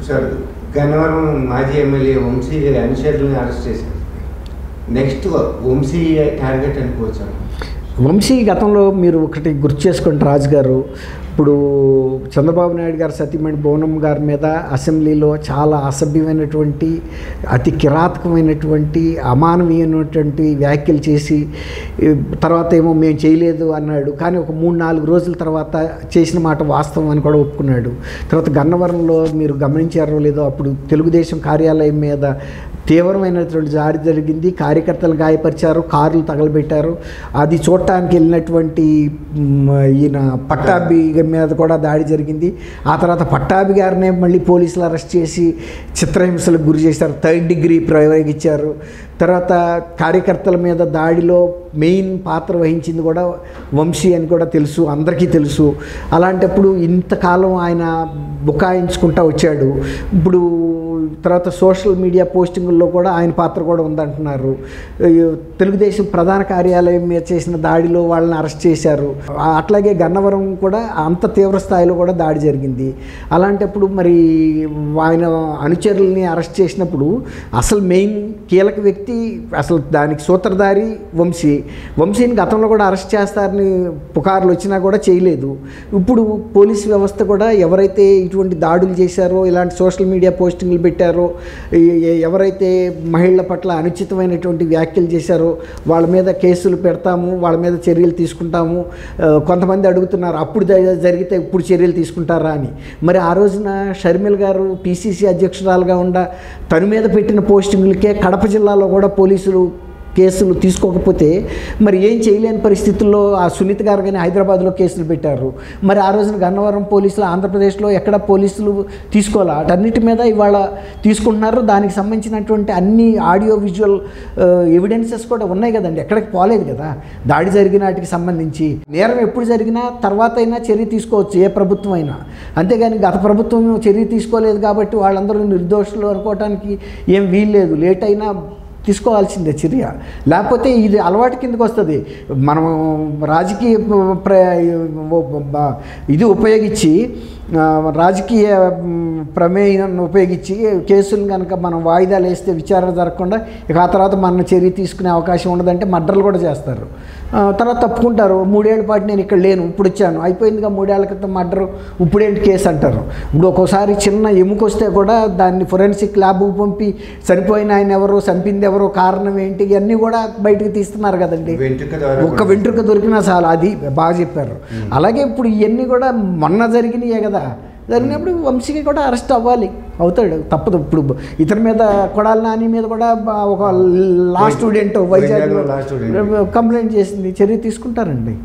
Sir Gannavaram మాజీ MLA Vamsi అనుచరులను arrest చేశారు. Next Vamsi target అనుకోవచ్చు. వంశీ గతంలో మీరు ఒకటి గుర్తు చేసుకోండి రాజు గారు, ఇప్పుడు చంద్రబాబు నాయుడు గారు సతీమణి బోనం గారి మీద అసెంబ్లీలో చాలా అసభ్యమైనటువంటి అతి కిరాతకమైనటువంటి అమానవీయమైనటువంటి వ్యాఖ్యలు చేసి తర్వాత ఏమో మేము చేయలేదు అన్నాడు. కానీ ఒక 3-4 రోజుల తర్వాత చేసిన మాట వాస్తవం అని కూడా ఒప్పుకున్నాడు. తర్వాత గన్నవరంలో మీరు గమనించారో లేదో, అప్పుడు తెలుగుదేశం కార్యాలయం మీద తీవ్రమైనటువంటి దాడి జరిగింది. కార్యకర్తలు గాయపరిచారు, కార్లు తగలబెట్టారు. అది చూడటానికి వెళ్ళినటువంటి ఈయన పట్టాభి మీద కూడా దాడి జరిగింది. ఆ తర్వాత పట్టాభి గారినే మళ్ళీ పోలీసులు అరెస్ట్ చేసి చిత్రహింసలకు గురి చేశారు, 3rd డిగ్రీ ప్రయోగించారు. తర్వాత కార్యకర్తల మీద దాడిలో మెయిన్ పాత్ర వహించింది కూడా వంశీ అని కూడా తెలుసు, అందరికీ తెలుసు. అలాంటప్పుడు ఇంతకాలం ఆయన బుకాయించుకుంటూ వచ్చాడు. ఇప్పుడు తర్వాత సోషల్ మీడియా పోస్టింగుల్లో కూడా ఆయన పాత్ర కూడా ఉందంటున్నారు. తెలుగుదేశం ప్రధాన కార్యాలయం మీద చేసిన దాడిలో వాళ్ళని అరెస్ట్ చేశారు. అట్లాగే గన్నవరం కూడా అంత తీవ్ర స్థాయిలో కూడా దాడి జరిగింది. అలాంటప్పుడు మరి ఆయన అనుచరుల్ని అరెస్ట్ చేసినప్పుడు అసలు మెయిన్ కీలక వ్యక్తి, అసలు దానికి సూత్రధారి వంశీని గతంలో కూడా అరెస్ట్ చేస్తారని పుకార్లు వచ్చినా కూడా చేయలేదు. ఇప్పుడు పోలీస్ వ్యవస్థ కూడా ఎవరైతే ఇటువంటి దాడులు చేశారో, ఇలాంటి సోషల్ మీడియా పోస్టింగ్లు పెట్టారో, ఎవరైతే మహిళల పట్ల అనుచితమైనటువంటి వ్యాఖ్యలు చేశారో వాళ్ళ మీద కేసులు పెడతాము, వాళ్ళ మీద చర్యలు తీసుకుంటాము. కొంతమంది అడుగుతున్నారు అప్పుడు జరిగితే ఇప్పుడు చర్యలు తీసుకుంటారా అని. మరి ఆ రోజున షర్మిల గారు పిసిసి అధ్యక్షురాలుగా ఉండ తన మీద పెట్టిన పోస్టింగులకే కడప జిల్లాలో కూడా పోలీసులు కేసులు తీసుకోకపోతే మరి ఏం చేయలేని పరిస్థితుల్లో ఆ సునీత గారు కానీ హైదరాబాద్లో కేసులు పెట్టారు. మరి ఆ రోజున గన్నవరం పోలీసులు ఆంధ్రప్రదేశ్లో ఎక్కడ పోలీసులు తీసుకోవాలా, వాటన్నిటి మీద ఇవాళ తీసుకుంటున్నారు. దానికి సంబంధించినటువంటి అన్ని ఆడియో విజువల్ ఎవిడెన్సెస్ కూడా ఉన్నాయి కదండి, ఎక్కడికి పోలేదు కదా. దాడి జరిగిన వాటికి సంబంధించి నేరం ఎప్పుడు జరిగినా తర్వాత అయినా చర్య తీసుకోవచ్చు ఏ ప్రభుత్వం అయినా. అంతేగాని గత ప్రభుత్వం చర్య తీసుకోలేదు కాబట్టి వాళ్ళందరూ నిర్దోషులు అనుకోవటానికి ఏం వీల్లేదు. లేట్ అయినా తీసుకోవాల్సిందే చర్య, లేకపోతే ఇది అలవాటు కిందకు వస్తుంది. మనం రాజకీయ ఇది ఉపయోగించి రాజకీయ ప్రమేయాన్ని ఉపయోగించి కేసులు కనుక మనం వాయిదాలు వేస్తే విచారణ జరగకుండా ఇక ఆ తర్వాత మన చర్య తీసుకునే అవకాశం ఉండదంటే మర్డర్లు కూడా చేస్తారు. తర్వాత తప్పుకుంటారు. 3 ఏళ్ల పాటు నేను ఇక్కడ లేను, ఇప్పుడు వచ్చాను, అయిపోయిందిగా 3 ఏళ్ల క్రితం మర్డరు, ఇప్పుడేంటి కేసు అంటారు. ఇప్పుడు ఒక్కోసారి చిన్న ఎముకొస్తే కూడా దాన్ని ఫొరెన్సిక్ ల్యాబ్కు పంపి చనిపోయిన ఆయన ఎవరో, చంపింది ఎవరో, కారణం ఏంటి, ఇవన్నీ కూడా బయటకు తీస్తున్నారు కదండి. ఒక్క వెంట్రుక దొరికినా చాలు. అది బాగా చెప్పారు. అలాగే ఇప్పుడు ఇవన్నీ కూడా మొన్న జరిగినాయే కదా. జరిగినప్పుడు వంశీకి కూడా అరెస్ట్ అవుతాడు, తప్పదు. ఇప్పుడు ఇతని మీద కొడాలి నాని మీద కూడా ఒక లా స్టూడెంట్ వైజాగ్ కంప్లైంట్ చేసింది, చర్య తీసుకుంటారండి.